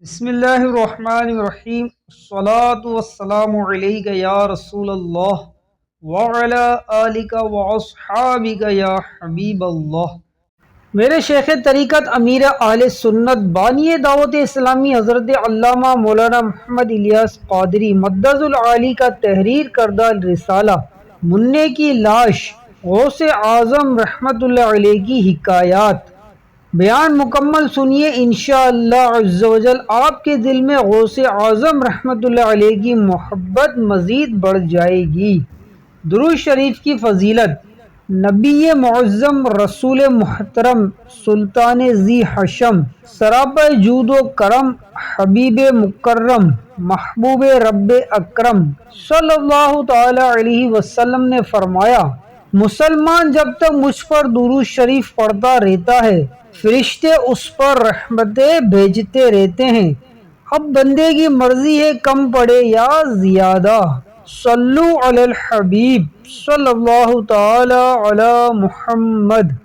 بسم اللہ الرحمن الرحیم الصلاة والسلام علیک یا رسول اللہ وعلی آلک واصحابک یا حبیب اللہ۔ میرے شیخ طریقت امیر اہل سنت بانی دعوت اسلامی حضرت علامہ مولانا محمد الیاس قادری مدظ العالی کا تحریر کردہ رسالہ منع کی لاش غوث اعظم رحمۃ اللہ علیہ کی حکایات بیان مکمل سنیے، انشاءاللہ عز و جل آپ کے دل میں غوث اعظم رحمۃ اللہ علیہ کی محبت مزید بڑھ جائے گی۔ درود شریف کی فضیلت۔ نبی معظم، رسول محترم، سلطان ذی حشم، سراپا جود و کرم، حبیب مکرم، محبوب رب اکرم صلی اللہ تعالی علیہ وسلم نے فرمایا، مسلمان جب تک مجھ پر درود شریف پڑھتا رہتا ہے فرشتے اس پر رحمتیں بھیجتے رہتے ہیں۔ اب بندے کی مرضی ہے کم پڑے یا زیادہ۔ صلو علی الحبیب صلی اللہ تعالی علی محمد۔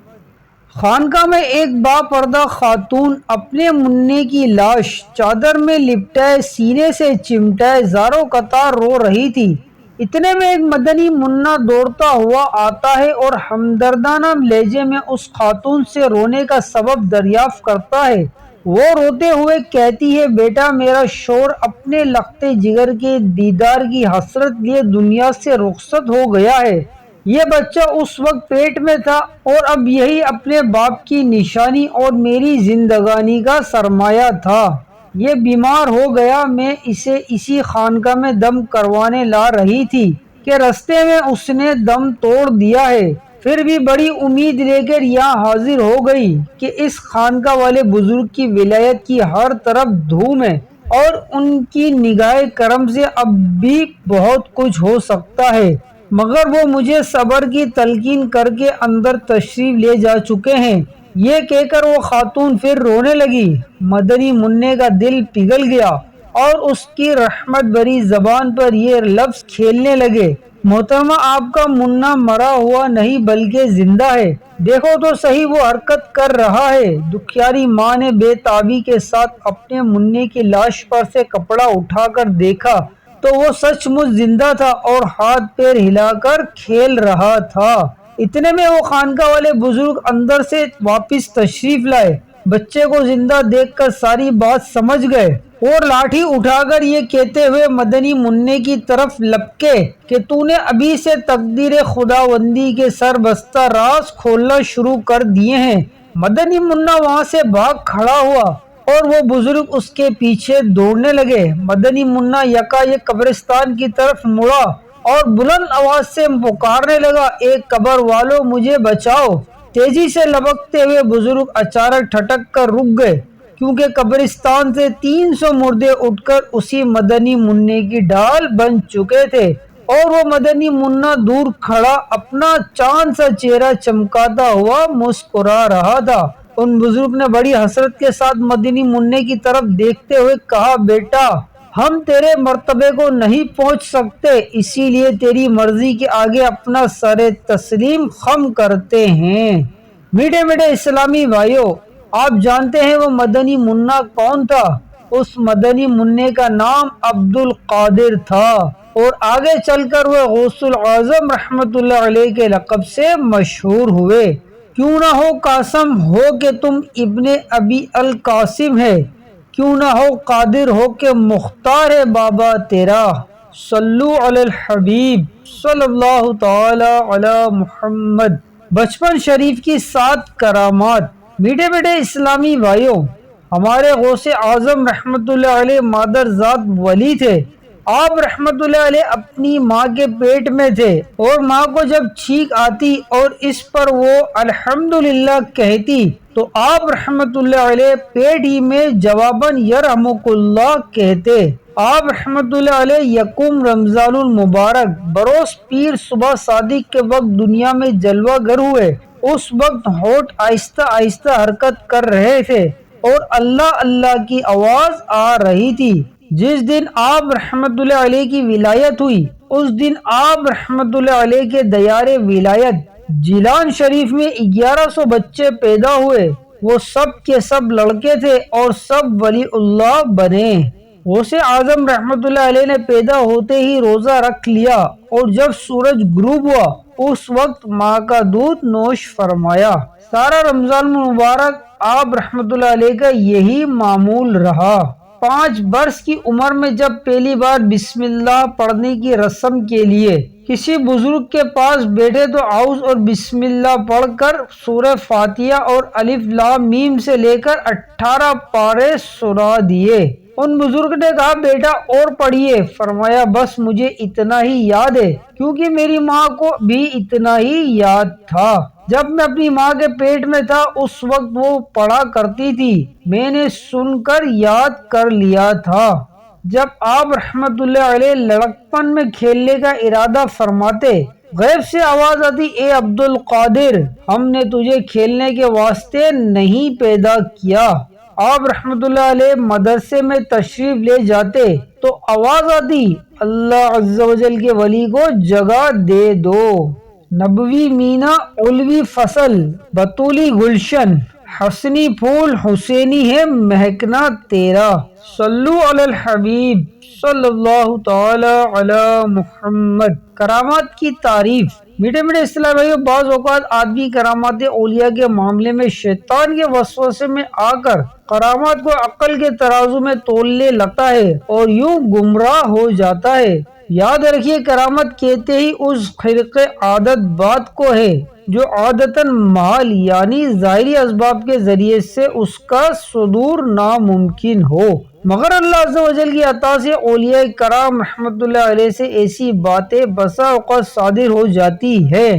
خانقاہ میں ایک با پردہ خاتون اپنے منع کی لاش چادر میں لپٹائے سینے سے چمٹائے زاروں قطار رو رہی تھی۔ اتنے میں ایک مدنی منا دوڑتا ہوا آتا ہے اور ہمدردانہ لہجے میں اس خاتون سے رونے کا سبب دریافت کرتا ہے۔ وہ روتے ہوئے کہتی ہے، بیٹا میرا شوہر اپنے لختے جگر کے دیدار کی حسرت لیے دنیا سے رخصت ہو گیا ہے۔ یہ بچہ اس وقت پیٹ میں تھا اور اب یہی اپنے باپ کی نشانی اور میری زندگانی کا سرمایہ تھا۔ یہ بیمار ہو گیا، میں اسے اسی خانقاہ میں دم کروانے لا رہی تھی کہ رستے میں اس نے دم توڑ دیا ہے۔ پھر بھی بڑی امید لے کر یہاں حاضر ہو گئی کہ اس خانقاہ والے بزرگ کی ولایت کی ہر طرف دھوم ہے اور ان کی نگاہ کرم سے اب بھی بہت کچھ ہو سکتا ہے، مگر وہ مجھے صبر کی تلقین کر کے اندر تشریف لے جا چکے ہیں۔ یہ کہہ کر وہ خاتون پھر رونے لگی۔ مدنی منع کا دل پگھل گیا اور اس کی رحمت بھری زبان پر یہ لفظ کھیلنے لگے، محترمہ آپ کا منا مرا ہوا نہیں بلکہ زندہ ہے، دیکھو تو صحیح وہ حرکت کر رہا ہے۔ دکھیاری ماں نے بے تابی کے ساتھ اپنے منع کی لاش پر سے کپڑا اٹھا کر دیکھا تو وہ سچ مچ زندہ تھا اور ہاتھ پیر ہلا کر کھیل رہا تھا۔ اتنے میں وہ خانقاہ والے بزرگ اندر سے واپس تشریف لائے۔ بچے کو زندہ دیکھ کر ساری بات سمجھ گئے اور لاٹھی اٹھا کر یہ کہتے ہوئے مدنی منع کی طرف لپکے کہ تو نے ابھی سے تقدیر خداوندی کے سر بستہ راز کھولنا شروع کر دیے ہیں۔ مدنی منا وہاں سے بھاگ کھڑا ہوا اور وہ بزرگ اس کے پیچھے دوڑنے لگے۔ مدنی منا یکایک قبرستان کی طرف مڑا اور بلند آواز سے پکارنے لگا، اے قبر والو مجھے بچاؤ۔ تیزی سے لبکتے ہوئے بزرگ اچانک ٹھٹک کر رک گئے، کیونکہ قبرستان سے 300 مردے اٹھ کر اسی مدنی منع کی ڈھال بن چکے تھے اور وہ مدنی منا دور کھڑا اپنا چاند سا چہرہ چمکاتا ہوا مسکرا رہا تھا۔ ان بزرگ نے بڑی حسرت کے ساتھ مدنی منع کی طرف دیکھتے ہوئے کہا، بیٹا ہم تیرے مرتبے کو نہیں پہنچ سکتے، اسی لیے تیری مرضی کے آگے اپنا سر تسلیم خم کرتے ہیں۔ میٹھے میٹھے اسلامی بھائیوں، آپ جانتے ہیں وہ مدنی منا کون تھا؟ اس مدنی منع کا نام عبد القادر تھا اور آگے چل کر وہ غوث الاعظم رحمۃ اللہ علیہ کے لقب سے مشہور ہوئے۔ کیوں نہ ہو قاسم ہو کہ تم ابن ابی القاسم ہے، کیوں نہ ہو قادر ہو کہ مختار ہے بابا تیرا۔ صلو علی الحبیب صلی اللہ تعالی علی محمد۔ بچپن شریف کی 7 کرامات۔ میٹھے میٹھے اسلامی بھائیوں، ہمارے غوث اعظم رحمۃ اللہ علیہ مادر ذات ولی تھے۔ آپ رحمۃ اللہ علیہ اپنی ماں کے پیٹ میں تھے اور ماں کو جب چھینک آتی اور اس پر وہ الحمدللہ کہتی تو آپ رحمۃ اللہ علیہ پیٹ ہی میں جواباً یرحمک اللہ کہتے۔ آپ رحمۃ اللہ علیہ یکم رمضان المبارک بروز پیر صبح صادق کے وقت دنیا میں جلوہ گر ہوئے۔ اس وقت ہونٹ آہستہ آہستہ حرکت کر رہے تھے اور اللہ اللہ کی آواز آ رہی تھی۔ جس دن آپ رحمت اللہ علیہ کی ولایت ہوئی اس دن آپ رحمت اللہ علیہ کے دیار ولایت جیلان شریف میں 1100 بچے پیدا ہوئے۔ وہ سب کے سب لڑکے تھے اور سب ولی اللہ بنے۔ غوث اعظم رحمت اللہ علیہ نے پیدا ہوتے ہی روزہ رکھ لیا اور جب سورج غروب ہوا اس وقت ماں کا دودھ نوش فرمایا۔ سارا رمضان مبارک آپ رحمت اللہ علیہ کا یہی معمول رہا۔ 5 برس کی عمر میں جب پہلی بار بسم اللہ پڑھنے کی رسم کے لیے کسی بزرگ کے پاس بیٹھے تو اعوذ اور بسم اللہ پڑھ کر سورہ فاتحہ اور الف لام میم سے لے کر 18 پارے سنا دیے۔ ان بزرگ نے کہا بیٹا اور پڑھیے، فرمایا بس مجھے اتنا ہی یاد ہے، کیونکہ میری ماں کو بھی اتنا ہی یاد تھا۔ جب میں اپنی ماں کے پیٹ میں تھا اس وقت وہ پڑھا کرتی تھی، میں نے سن کر یاد کر لیا تھا۔ جب آپ رحمت اللہ علیہ لڑکپن میں کھیلنے کا ارادہ فرماتے، غیب سے آواز آتی اے عبد القادر، ہم نے تجھے کھیلنے کے واسطے نہیں پیدا کیا۔ آپ رحمت اللہ علیہ مدرسے میں تشریف لے جاتے تو آواز آتی اللہ عز و جل کے ولی کو جگہ دے دو۔ نبوی مینا، علوی فصل، بطولی گلشن، حسنی پھول، حسینی ہے مہکنا تیرا۔ صلو علی الحبیب صلی اللہ تعالی علی محمد۔ کرامات کی تعریف۔ میٹھے میٹھے اسلام بھائیوں، بعض اوقات آدمی کرامات اولیاء کے معاملے میں شیطان کے وسوسے میں آ کر کرامات کو عقل کے ترازو میں تولنے لگتا ہے اور یوں گمراہ ہو جاتا ہے۔ یاد رکھیے کرامت کہتے ہی اس خرق عادت بات کو ہے جو عادتاً محال یعنی ظاہری اسباب کے ذریعے سے اس کا صدور ناممکن ہو، مگر اللہ عز و جل کی عطا سے اولیاء کرام رحمت اللہ علیہ سے ایسی باتیں بسا اوقات صادر ہو جاتی ہے۔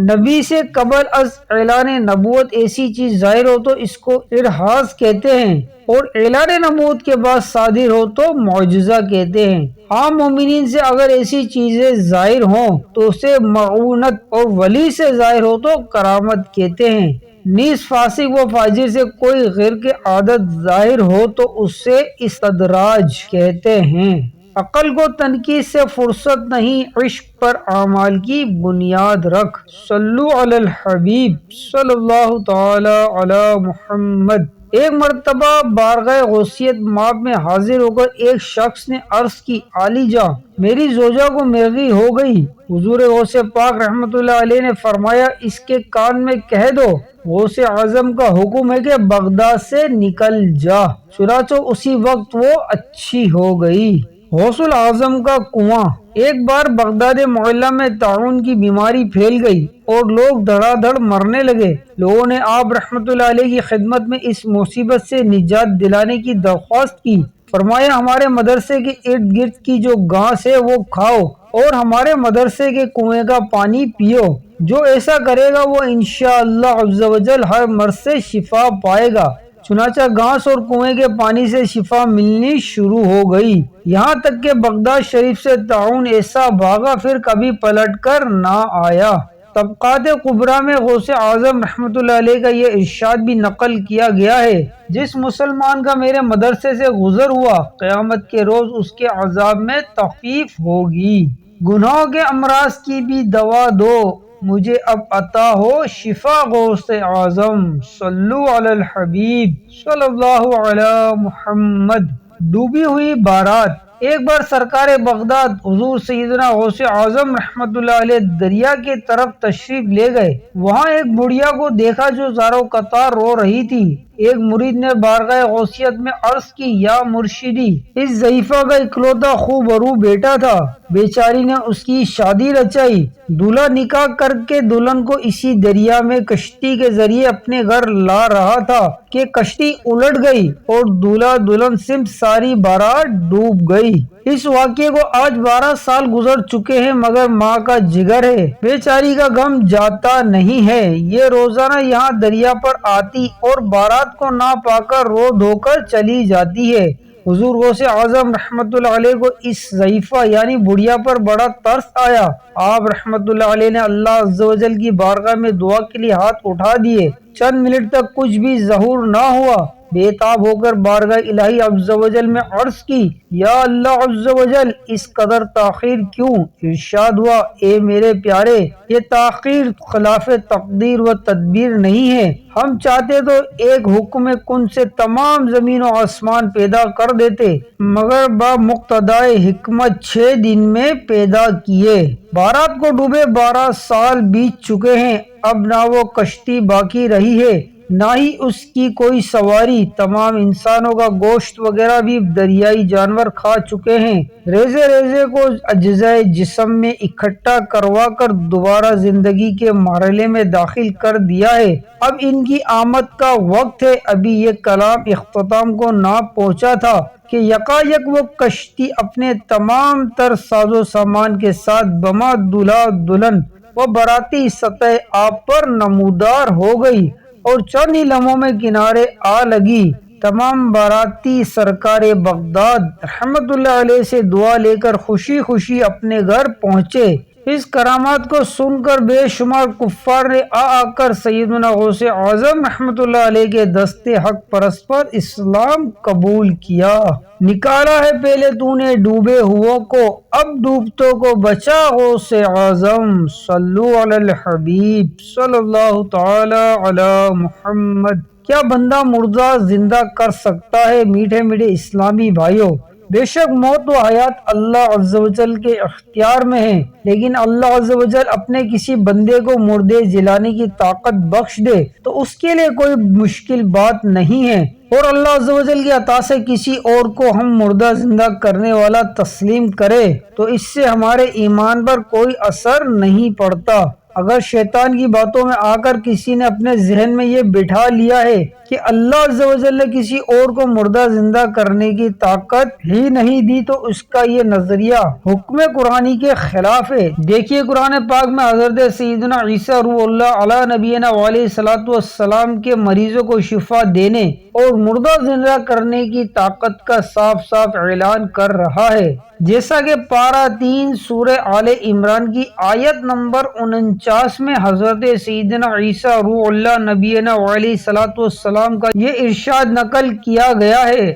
نبی سے قبل از اعلان نبوت ایسی چیز ظاہر ہو تو اس کو ارہاز کہتے ہیں، اور اعلان نبوت کے بعد صادر ہو تو معجزہ کہتے ہیں۔ عام مومنین سے اگر ایسی چیزیں ظاہر ہوں تو اسے معونت، اور ولی سے ظاہر ہو تو کرامت کہتے ہیں۔ نیز فاسق و فاجر سے کوئی غرق عادت ظاہر ہو تو اسے استدراج کہتے ہیں۔ عقل کو تنقید سے فرصت نہیں، عشق پر اعمال کی بنیاد رکھ۔ صلو علی الحبیب صلی اللہ تعالی علی محمد۔ ایک مرتبہ بارگاہ غوثیت ماب میں حاضر ہو کر ایک شخص نے عرض کی عالی جاں میری زوجہ کو مرغی ہو گئی۔ حضور غوث پاک رحمت اللہ علیہ نے فرمایا اس کے کان میں کہہ دو غوث اعظم کا حکم ہے کہ بغداد سے نکل جا، چنانچہ اسی وقت وہ اچھی ہو گئی۔ غوث الاعظم کا کنواں۔ ایک بار بغداد معلیٰ میں طاعون کی بیماری پھیل گئی اور لوگ دھڑا دھڑ مرنے لگے۔ لوگوں نے آپ رحمت اللہ علیہ کی خدمت میں اس مصیبت سے نجات دلانے کی درخواست کی۔ فرمایا ہمارے مدرسے کے ارد گرد کی جو گھاس ہے وہ کھاؤ اور ہمارے مدرسے کے کنویں کا پانی پیو، جو ایسا کرے گا وہ انشاءاللہ عز و جل ہر مرض سے شفا پائے گا۔ چنانچہ گھاس اور کنویں کے پانی سے شفا ملنی شروع ہو گئی، یہاں تک کہ بغداد شریف سے طاعون ایسا بھاگا پھر کبھی پلٹ کر نہ آیا۔ طبقات کبریٰ میں غوث اعظم رحمت اللہ علیہ کا یہ ارشاد بھی نقل کیا گیا ہے جس مسلمان کا میرے مدرسے سے گزر ہوا قیامت کے روز اس کے عذاب میں تخفیف ہوگی۔ گناہوں کے امراض کی بھی دوا دو، مجھے اب عطا ہو شفا غوث اعظم۔ صلو علی الحبیب صلی اللہ علی محمد۔ ڈوبی ہوئی بارات۔ ایک بار سرکار بغداد حضور سیدنا غوث اعظم رحمت اللہ علیہ دریا کے طرف تشریف لے گئے۔ وہاں ایک بڑھیا کو دیکھا جو زارو قطار رو رہی تھی۔ ایک مرید نے بارگاہ غوثیت میں عرض کی یا مرشدی، اس ضعیفہ کا اکلوتا خوبرو بیٹا تھا، بیچاری نے اس کی شادی رچائی، دولہا نکاح کر کے دلہن کو اسی دریا میں کشتی کے ذریعے اپنے گھر لا رہا تھا کہ کشتی الٹ گئی اور دولہا دلہن سمت ساری بارات ڈوب گئی۔ اس واقعے کو آج 12 سال گزر چکے ہیں مگر ماں کا جگر ہے، بیچاری کا غم جاتا نہیں ہے۔ یہ روزانہ یہاں دریا پر آتی اور بارات کو نہ پا کر رو دھو کر چلی جاتی ہے۔ حضور غوث اعظم رحمت اللہ علیہ کو اس ضعیفہ یعنی بڑھیا پر بڑا ترس آیا۔ آپ رحمت اللہ علیہ نے اللہ عز و جل کی بارگاہ میں دعا کے لیے ہاتھ اٹھا دیے۔ چند منٹ تک کچھ بھی ظہور نہ ہوا بےتاب ہو کر بارگاہ الہی عز و جل میں عرض کی، یا اللہ عز و جل اس قدر تاخیر کیوں؟ ارشاد ہوا، اے میرے پیارے، یہ تاخیر خلاف تقدیر و تدبیر نہیں ہے، ہم چاہتے تو ایک حکم کن سے تمام زمین و آسمان پیدا کر دیتے، مگر با مقتضائے حکمت 6 دن میں پیدا کیے۔ بارات کو ڈوبے 12 سال بیت چکے ہیں، اب نہ وہ کشتی باقی رہی ہے نہ ہی اس کی کوئی سواری، تمام انسانوں کا گوشت وغیرہ بھی دریائی جانور کھا چکے ہیں، ریزے ریزے کو اجزائے جسم میں اکٹھا کروا کر دوبارہ زندگی کے مرحلے میں داخل کر دیا ہے، اب ان کی آمد کا وقت ہے۔ ابھی یہ کلام اختتام کو نہ پہنچا تھا کہ یکایک وہ کشتی اپنے تمام تر ساز و سامان کے ساتھ بما دولہا دلہن و باراتی سطح آب پر نمودار ہو گئی اور چند ہی لمحوں میں کنارے آ لگی۔ تمام باراتی سرکار بغداد رحمت اللہ علیہ سے دعا لے کر خوشی خوشی اپنے گھر پہنچے۔ اس کرامات کو سن کر بے شمار کفار نے آ کر سیدنا غوث اعظم رحمت اللہ علیہ کے دست حق پرست پر اسلام قبول کیا۔ نکالا ہے پہلے تو نے ڈوبے ہوا کو، اب ڈوبتوں کو بچا غوث اعظم، صلو علی الحبیب صلی اللہ تعالی علی محمد۔ کیا بندہ مردہ زندہ کر سکتا ہے؟ میٹھے میٹھے اسلامی بھائیوں، بے شک موت و حیات اللہ عز و جل کے اختیار میں ہے، لیکن اللہ عز و جل اپنے کسی بندے کو مردے جلانے کی طاقت بخش دے تو اس کے لیے کوئی مشکل بات نہیں ہے، اور اللہ عز و جل کی عطا سے کسی اور کو ہم مردہ زندہ کرنے والا تسلیم کرے تو اس سے ہمارے ایمان پر کوئی اثر نہیں پڑتا۔ اگر شیطان کی باتوں میں آ کر کسی نے اپنے ذہن میں یہ بٹھا لیا ہے کہ اللہ عز و جل نے کسی اور کو مردہ زندہ کرنے کی طاقت ہی نہیں دی تو اس کا یہ نظریہ حکم قرآنی کے خلاف ہے۔ دیکھیے قرآن پاک میں حضرت سیدنا عیسیٰ روح اللہ علی نبینا علیہ الصلوۃ والسلام کے مریضوں کو شفا دینے اور مردہ زندہ کرنے کی طاقت کا صاف صاف اعلان کر رہا ہے، جیسا کہ پارہ 3 سورہ آل عمران کی آیت نمبر 49 میں حضرت سیدنا عیسیٰ روح اللہ نبینا علیہ الصلوۃ والسلام کا یہ ارشاد نقل کیا گیا ہے۔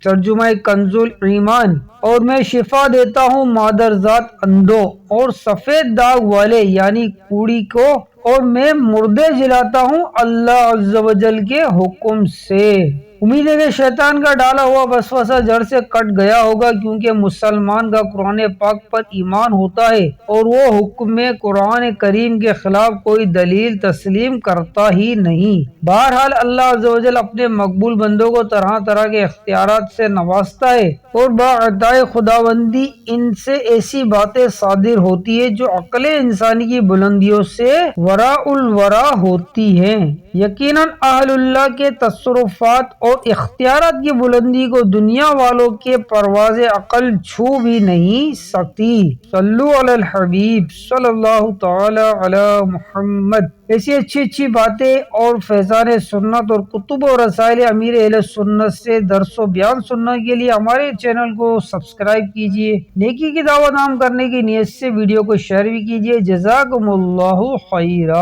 ترجمہ کنز ایمان، اور میں شفا دیتا ہوں مادرزاد اندھوں اور سفید داغ والے یعنی کوڑی کو، اور میں مردے جلاتا ہوں اللہ عز و جل کے حکم سے۔ امید ہے کہ شیطان کا ڈالا ہوا وسوسہ جڑ سے کٹ گیا ہوگا، کیونکہ مسلمان کا قرآن پاک پر ایمان ہوتا ہے اور وہ حکم قرآن کریم کے خلاف کوئی دلیل تسلیم کرتا ہی نہیں۔ بہرحال اللہ عز و جل اپنے مقبول بندوں کو طرح طرح کے اختیارات سے نوازتا ہے اور باعطائے خداوندی ان سے ایسی باتیں صادر ہوتی ہے جو عقل انسانی کی بلندیوں سے وراء الورا ہوتی ہیں۔ یقیناً اہل اللہ کے تصرفات اور اختیارات کی بلندی کو دنیا والوں کے پرواز عقل چھو بھی نہیں سکتی۔ صلو علی الحبیب صلی اللہ تعالی علی محمد۔ ایسی اچھی اچھی باتیں اور فیضان سنت اور کتب و رسائل امیر اہل سنت سے درس و بیان سننے کے لیے ہمارے چینل کو سبسکرائب کیجیے، نیکی کی دعوت عام کرنے کی نیت سے ویڈیو کو شیئر بھی کیجیے۔ جزاکم اللہ خیرہ۔